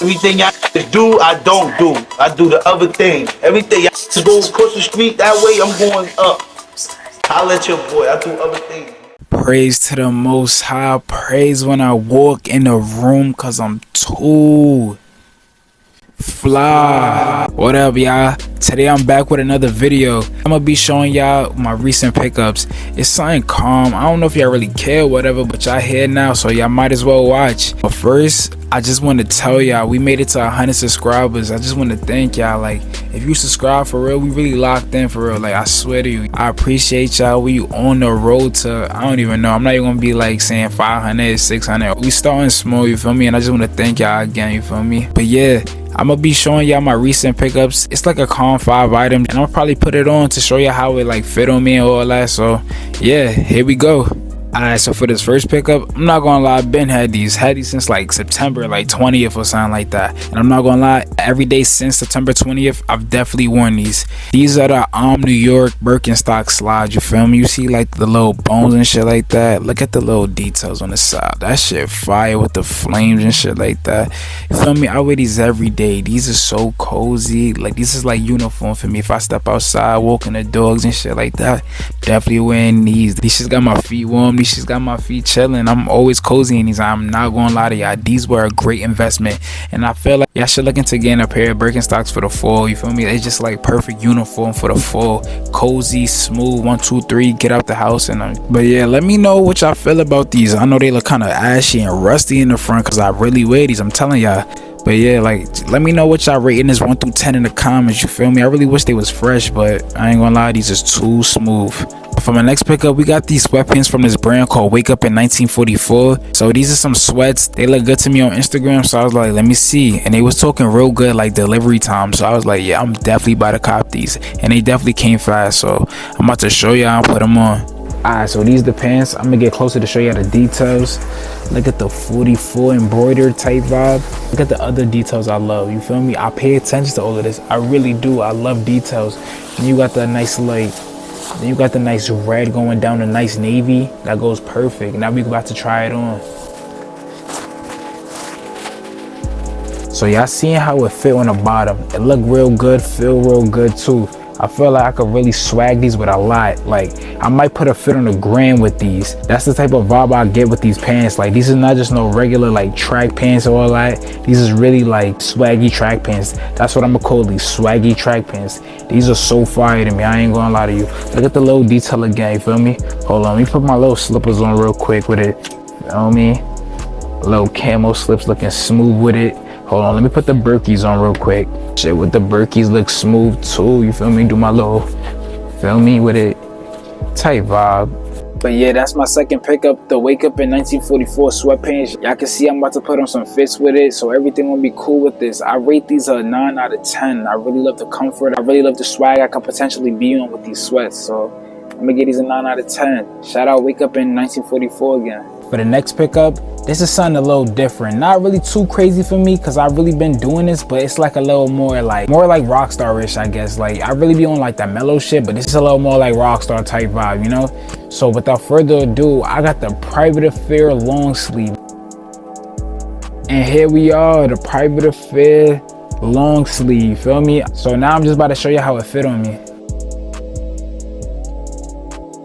Everything y'all do, I don't do. I do the other thing. Everything y'all to go across the street that way, I'm going up. I'll let your boy. I do other things. Praise to the Most High. Praise when I walk in the room, cause I'm too fly. What up, y'all? Today I'm back with another video. I'm gonna be showing y'all my recent pickups. It's something calm. I don't know if y'all really care or whatever, but y'all here now, so y'all might as well watch. But first, I just want to tell y'all we made it to 100 subscribers. I just want to thank y'all. Like, if you subscribe for real, we really locked in for real. Like, I swear to you, I appreciate y'all. We on the road to, I don't even know, I'm not even gonna be like saying 500, 600. We starting small, you feel me? And I just want to thank y'all again, you feel me? But yeah, I'm gonna be showing y'all my recent pickups. It's like a calm 5 items, and I'll probably put it on to show you how it like fit on me and all that. So yeah, here we go. Alright, so for this first pickup, I'm not gonna lie, I've been had these since like September like 20th or something like that. And I'm not gonna lie, every day since September 20th, I've definitely worn these. These are the New York Birkenstock slides, you feel me? You see like the little bones and shit like that. Look at the little details on the side. That shit fire with the flames and shit like that. You feel me? I wear these every day. These are so cozy. Like, this is like uniform for me. If I step outside, walking the dogs and shit like that, definitely wearing these. These shits got my feet warm. These shits got my feet chilling. I'm always cozy in these. I'm not gonna lie to y'all. These were a great investment, and I feel like y'all should look into getting a pair of Birkenstocks for the fall. You feel me? It's just like perfect uniform for the fall. Cozy, smooth. 1, 2, 3. Get out the house and. But yeah, let me know what y'all feel about these. I know they look kind of ashy and rusty in the front because I really wear these. I'm telling y'all. But yeah, like, let me know what y'all rating this 1 through 10 in the comments, you feel me? I really wish they was fresh, but I ain't gonna lie, these is too smooth. For my next pickup, we got these sweatpants from this brand called Wake Up in 1944. So these are some sweats. They look good to me on Instagram, so I was like, let me see. And they was talking real good, like delivery time. So I was like, yeah, I'm definitely about to cop these. And they definitely came fast, so I'm about to show y'all and put them on. Alright, so these the pants. I'm gonna get closer to show you the details. Look at the 44 embroidered type vibe. Look at the other details I love, you feel me? I pay attention to all of this. I really do. I love details. And you got the nice like, then you got the nice red going down the nice navy. That goes perfect. Now we about to try it on. So y'all seeing how it fit on the bottom. It look real good, feel real good too. I feel like I could really swag these with a lot. Like, I might put a fit on the gram with these. That's the type of vibe I get with these pants. Like, these is not just no regular like track pants or all that. These is really like swaggy track pants. That's what I'm gonna call these, swaggy track pants. These are so fire to me, I ain't gonna lie to you. Look at the little detail again, you feel me? Hold on, let me put my little slippers on real quick with it. You know what I mean? Little camo slips looking smooth with it. Hold on, let me put the Birkies on real quick. Shit with the Birkies look smooth too, you feel me? Do my little, feel me, with it, type vibe. But yeah, that's my second pickup, the Wake Up in 1944 sweatpants. Y'all can see I'm about to put on some fits with it, so everything will be cool with this. I rate these a 9 out of 10. I really love the comfort. I really love the swag I could potentially be on with these sweats, so I'm gonna get these a 9 out of 10. Shout out Wake Up in 1944 again. For the next pickup, this is something a little different. Not really too crazy for me because I've really been doing this, but it's like a little more like rockstar-ish, I guess. Like, I really be on like that mellow shit, but this is a little more like rockstar type vibe, you know? So without further ado, I got the Private Affair long sleeve. And here we are, the Private Affair long sleeve, feel me? So now I'm just about to show you how it fit on me.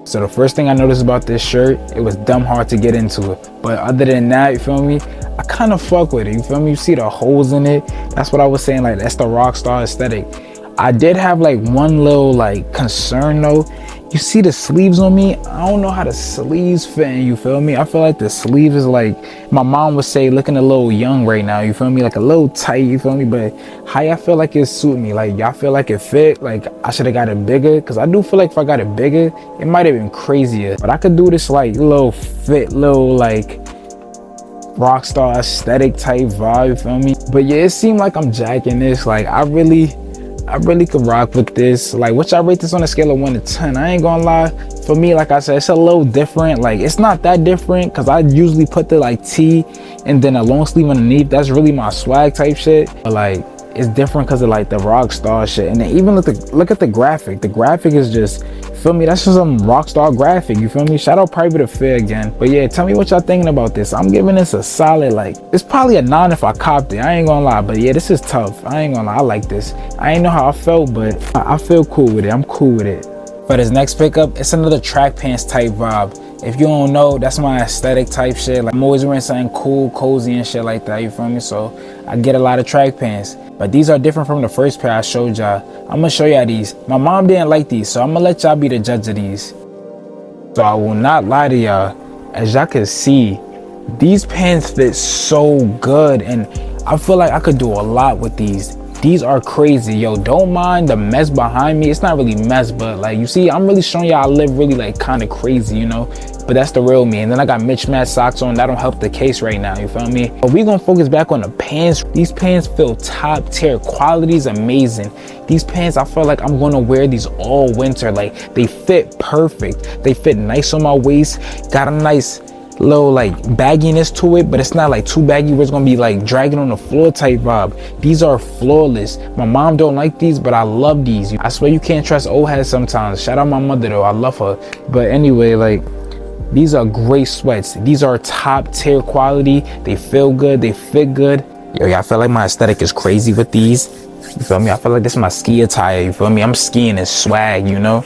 So the first thing I noticed about this shirt, it was dumb hard to get into it. But other than that, you feel me? I kind of fuck with it, you feel me? You see the holes in it. That's what I was saying, like, that's the rock star aesthetic. I did have like one little like concern though. You see the sleeves on me? I don't know how the sleeves fit in, you feel me? I feel like the sleeve is like, my mom would say, looking a little young right now, you feel me? Like a little tight, you feel me? But how y'all feel like it suit me? Like, y'all feel like it fit? Like, I should have got it bigger? Because I do feel like if I got it bigger, it might have been crazier. But I could do this like little fit, little like rockstar aesthetic type vibe, you feel me? But yeah, it seemed like I'm jacking this. Like, I really could rock with this. Like, what y'all rate this on a scale of 1 to 10? I ain't gonna lie, for me, like I said, it's a little different. Like, it's not that different because I usually put the like tee and then a long sleeve underneath. That's really my swag type shit. But like, it's different because of like the rock star shit. And then even look at the graphic. The graphic is just feel me? That's just some rockstar graphic, you feel me? Shout out Private Affair again. But yeah, tell me what y'all thinking about this. I'm giving this a solid, like, it's probably a 9 if I copped it. I ain't gonna lie, but yeah, this is tough. I ain't gonna lie, I like this. I ain't know how I felt, but I feel cool with it. I'm cool with it. For this next pickup, it's another track pants type vibe. If you don't know, that's my aesthetic type shit. Like, I'm always wearing something cool, cozy and shit like that, you feel me? So I get a lot of track pants. But these are different from the first pair I showed y'all. I'm gonna show y'all these. My mom didn't like these, so I'm gonna let y'all be the judge of these. So I will not lie to y'all. As y'all can see, these pants fit so good, and I feel like I could do a lot with these. These are crazy, yo. Don't mind the mess behind me. It's not really mess, but like, you see, I'm really showing y'all I live really like kind of crazy, you know? But that's the real me. And then I got mismatched socks on. That don't help the case right now, you feel me? But we gonna focus back on the pants. These pants feel top tier. Quality is amazing. These pants, I feel like I'm gonna wear these all winter. Like, they fit perfect. They fit nice on my waist. Got a nice little like bagginess to it, but it's not like too baggy where it's gonna be like dragging on the floor type vibe. These are flawless. My mom don't like these, but I love these. I swear you can't trust old heads sometimes. Shout out my mother though, I love her. But anyway, like, these are great sweats. These are top tier quality. They feel good, they fit good. Yo, I feel like my aesthetic is crazy with these. You feel me? I feel like this is my ski attire, you feel me? I'm skiing in swag, you know?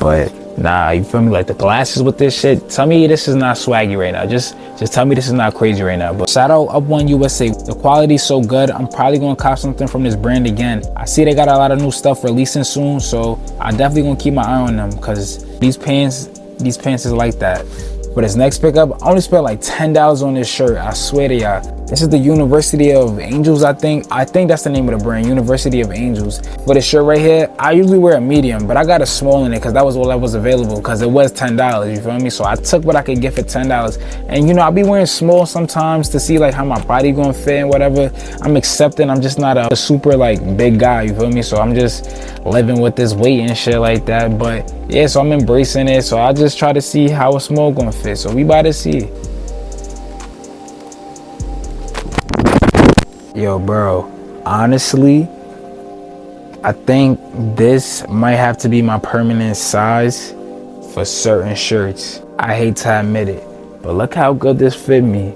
But nah, you feel me? Like, the glasses with this shit, tell me this is not swaggy right now. Just tell me this is not crazy right now. But shout out Up One USA. The quality is so good. I'm probably gonna cop something from this brand again. I see they got a lot of new stuff releasing soon, so I definitely gonna keep my eye on them, because these pants is like that. For this next pickup, I only spent like $10 on this shirt. I swear to y'all. This is the University of Angels, I think. I think that's the name of the brand, University of Angels. For this shirt right here, I usually wear a medium, but I got a small in it because that was all that was available, because it was $10, you feel me? So I took what I could get for $10. And you know, I'll be wearing small sometimes to see like how my body gonna fit and whatever. I'm accepting. I'm just not a super like big guy, you feel me? So I'm just living with this weight and shit like that. But yeah, so I'm embracing it. So I just try to see how a small gonna fit. So we about to see. Yo, bro, honestly, I think this might have to be my permanent size for certain shirts. I hate to admit it, but look how good this fit me.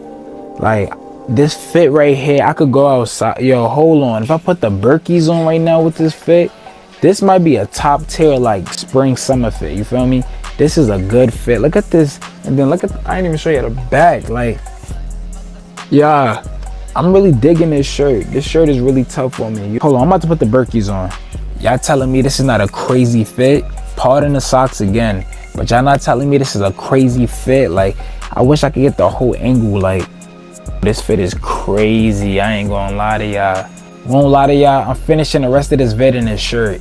Like, this fit right here, I could go outside. Yo, hold on. If I put the Birkies on right now with this fit, this might be a top tier like spring summer fit, you feel me? This is a good fit. Look at this. And then look at, I didn't even show you the back. Like, yeah, I'm really digging this shirt. This shirt is really tough for me. Hold on, I'm about to put the Birkies on. Y'all telling me this is not a crazy fit? Pardon the socks again, but y'all not telling me this is a crazy fit? Like, I wish I could get the whole angle. Like, this fit is crazy. I ain't gonna lie to y'all. Won't lie to y'all, I'm finishing the rest of this vid in this shirt.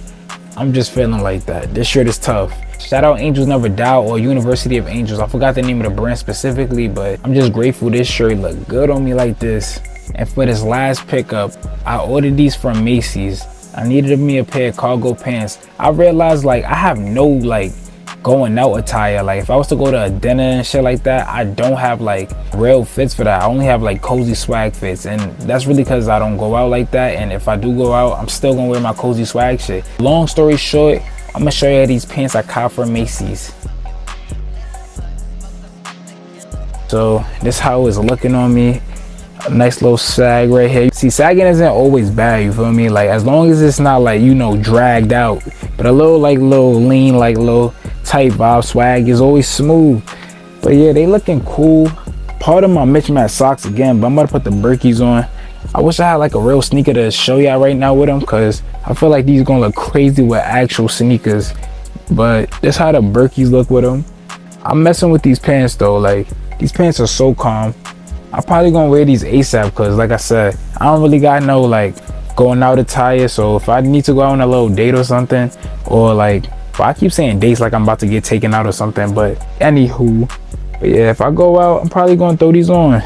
I'm just feeling like that. This shirt is tough. Shout out Angels Never Die or University of Angels. I forgot the name of the brand specifically, but I'm just grateful this shirt look good on me like this. And for this last pickup, I ordered these from Macy's. I needed me a pair of cargo pants. I realized like I have no like going out attire. Like, if I was to go to a dinner and shit like that, I don't have like real fits for that. I only have like cozy swag fits, and that's really because I don't go out like that. And if I do go out, I'm still gonna wear my cozy swag shit. Long story short, I'm gonna show you these pants I caught from Macy's. So this how it's looking on me. A nice little sag right here. See, sagging isn't always bad, you feel me? Like, as long as it's not like, you know, dragged out, but a little like little lean, like little tight vibe swag is always smooth. But yeah, they looking cool. Part of my mismatched socks again, but I'm about to put the Birkies on. I wish I had like a real sneaker to show y'all right now with them, because I feel like these gonna look crazy with actual sneakers. But that's how the Birkies look with them. I'm messing with these pants though. Like, these pants are so calm. I'm probably gonna wear these ASAP, because like I said, I don't really got no like going out attire. So if I need to go out on a little date or something, or like, well, I keep saying dates like I'm about to get taken out or something, but anywho, but yeah, if I go out, I'm probably gonna throw these on.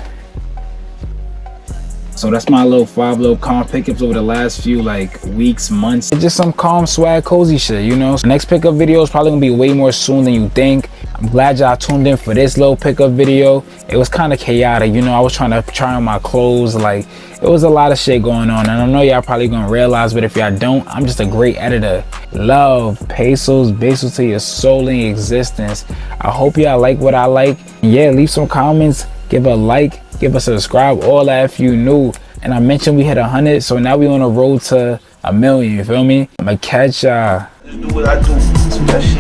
So that's my little 5 little calm pickups over the last few like weeks, months. It's just some calm swag cozy shit, you know. So next pickup video is probably gonna be way more soon than you think. I'm glad y'all tuned in for this little pickup video. It was kind of chaotic, you know. I was trying to try on my clothes, like It was a lot of shit going on, and I know y'all probably gonna realize, but if y'all don't, I'm just a great editor. Love, pesos, besos to your soul and your existence. I hope y'all like what I like. Yeah, leave some comments, give a like, give a subscribe, all that if you new. And I mentioned we hit 100, so now we on the road to 1 million, you feel me? I'ma catch y'all. Just do what I do. That shit.